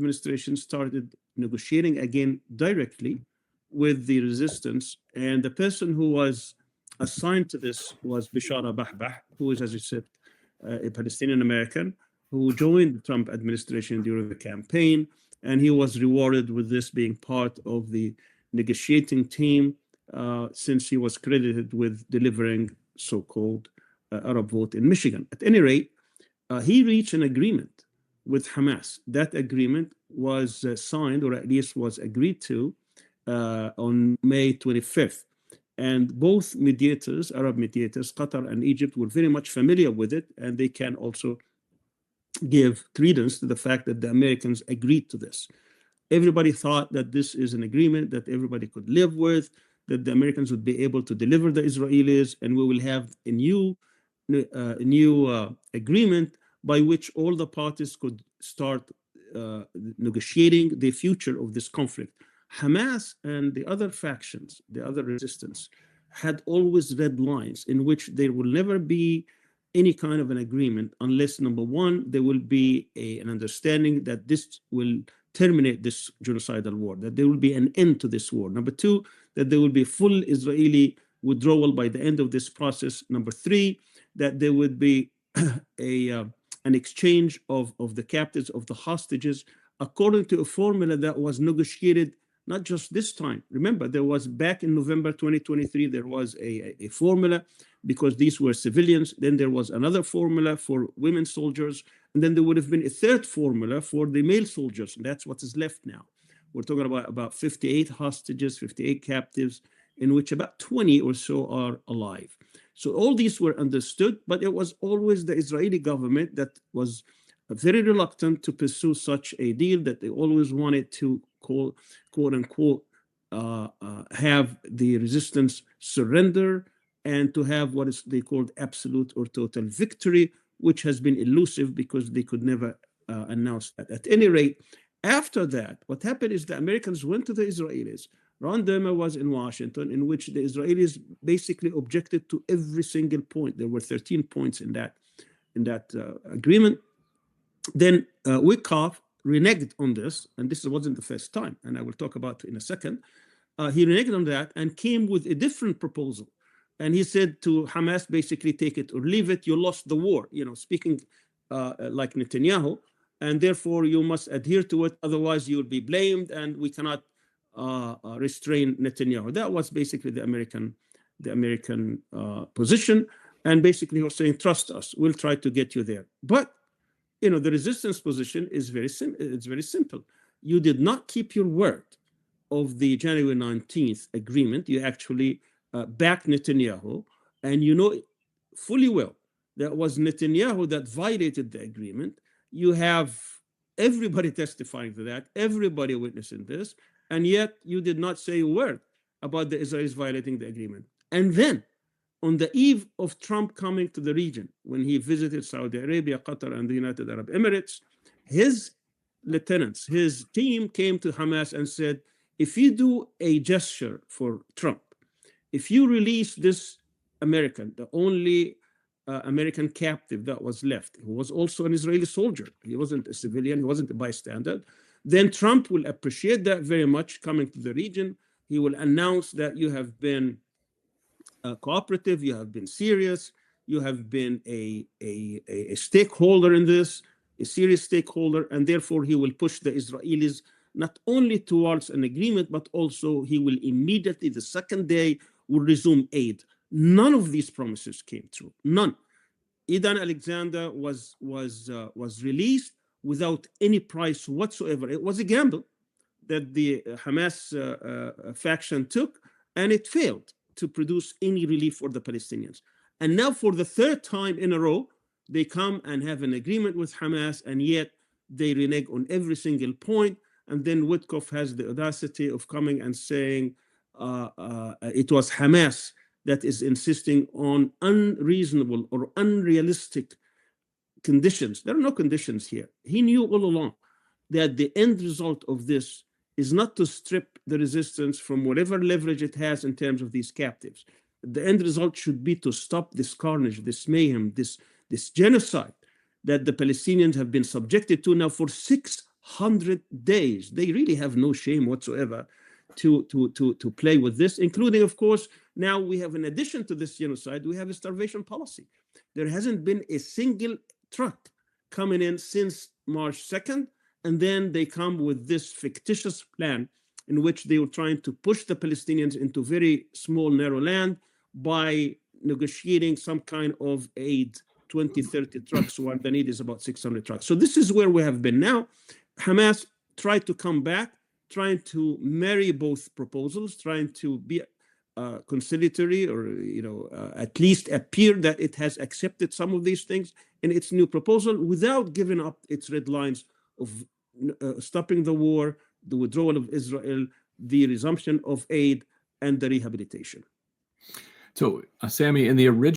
administration started negotiating again directly with the resistance. And the person who was assigned to this was Bishara Bahbah, who is, as you said, a Palestinian American who joined the Trump administration during the campaign. And he was rewarded with this being part of the negotiating team since he was credited with delivering so-called Arab vote in Michigan. At any rate, he reached an agreement with Hamas. That agreement was signed, or at least was agreed to, on May 25th. And both mediators, Arab mediators, Qatar and Egypt, were very much familiar with it, and they can also give credence to the fact that the Americans agreed to this. Everybody thought that this is an agreement that everybody could live with, that the Americans would be able to deliver the Israelis, and we will have a new agreement by which all the parties could start negotiating the future of this conflict. Hamas and the other factions, the other resistance, had always red lines in which there will never be any kind of an agreement unless, number one, there will be an understanding that this will terminate this genocidal war, that there will be an end to this war. Number two, that there will be full Israeli withdrawal by the end of this process. Number three, that there would be an exchange of the captives, of the hostages, according to a formula that was negotiated not just this time. Remember, there was back in November 2023, there was a formula because these were civilians. Then there was another formula for women soldiers. And then there would have been a third formula for the male soldiers. And that's what is left now. We're talking about 58 hostages, 58 captives, in which about 20 or so are alive. So all these were understood, but it was always the Israeli government that was very reluctant to pursue such a deal, that they always wanted to quote unquote have the resistance surrender and to have what is they called absolute or total victory, which has been elusive because they could never announce that. At any rate, after that, what happened is the Americans went to the Israelis. Ron Dermer was in Washington, in which the Israelis basically objected to every single point. There were 13 points in that agreement. Then Wickoff reneged on this, and this wasn't the first time, and I will talk about it in a second. He reneged on that and came with a different proposal. And he said to Hamas, basically, take it or leave it. You lost the war, speaking like Netanyahu, and therefore you must adhere to it. Otherwise, you will be blamed, and we cannot restrain Netanyahu. That was basically the American position. And basically, he was saying, trust us, we'll try to get you there. But the resistance position is it's very simple. You did not keep your word of the January 19th agreement. You actually backed Netanyahu, and you know fully well that was Netanyahu that violated the agreement. You have everybody testifying to that, everybody witnessing this, and yet you did not say a word about the Israelis violating the agreement. And then, on the eve of Trump coming to the region, when he visited Saudi Arabia, Qatar, and the United Arab Emirates, his lieutenants, his team came to Hamas and said, if you do a gesture for Trump, if you release this American, the only American captive that was left, who was also an Israeli soldier, he wasn't a civilian, he wasn't a bystander, then Trump will appreciate that very much coming to the region. He will announce that you have been cooperative, you have been serious, you have been a stakeholder in this, a serious stakeholder, and therefore he will push the Israelis not only towards an agreement, but also he will immediately, the second day, will resume aid. None of these promises came true. None. Idan Alexander was released without any price whatsoever. It was a gamble that the Hamas faction took, and it failed to produce any relief for the Palestinians. And now for the third time in a row, they come and have an agreement with Hamas, and yet they renege on every single point. And then Witkoff has the audacity of coming and saying it was Hamas that is insisting on unreasonable or unrealistic conditions. There are no conditions here. He knew all along that the end result of this is not to strip the resistance from whatever leverage it has in terms of these captives. The end result should be to stop this carnage, this mayhem, this genocide that the Palestinians have been subjected to now for 100 days. They really have no shame whatsoever to play with this, including, of course, now we have, in addition to this genocide, we have a starvation policy. There hasn't been a single truck coming in since March 2nd, and then they come with this fictitious plan in which they were trying to push the Palestinians into very small, narrow land by negotiating some kind of aid, 20, 30 trucks, while the need is about 600 trucks. So this is where we have been now. Hamas tried to come back, trying to marry both proposals, trying to be conciliatory, or at least appear that it has accepted some of these things in its new proposal without giving up its red lines of stopping the war, the withdrawal of Israel, the resumption of aid, and the rehabilitation. So, Sami, in the original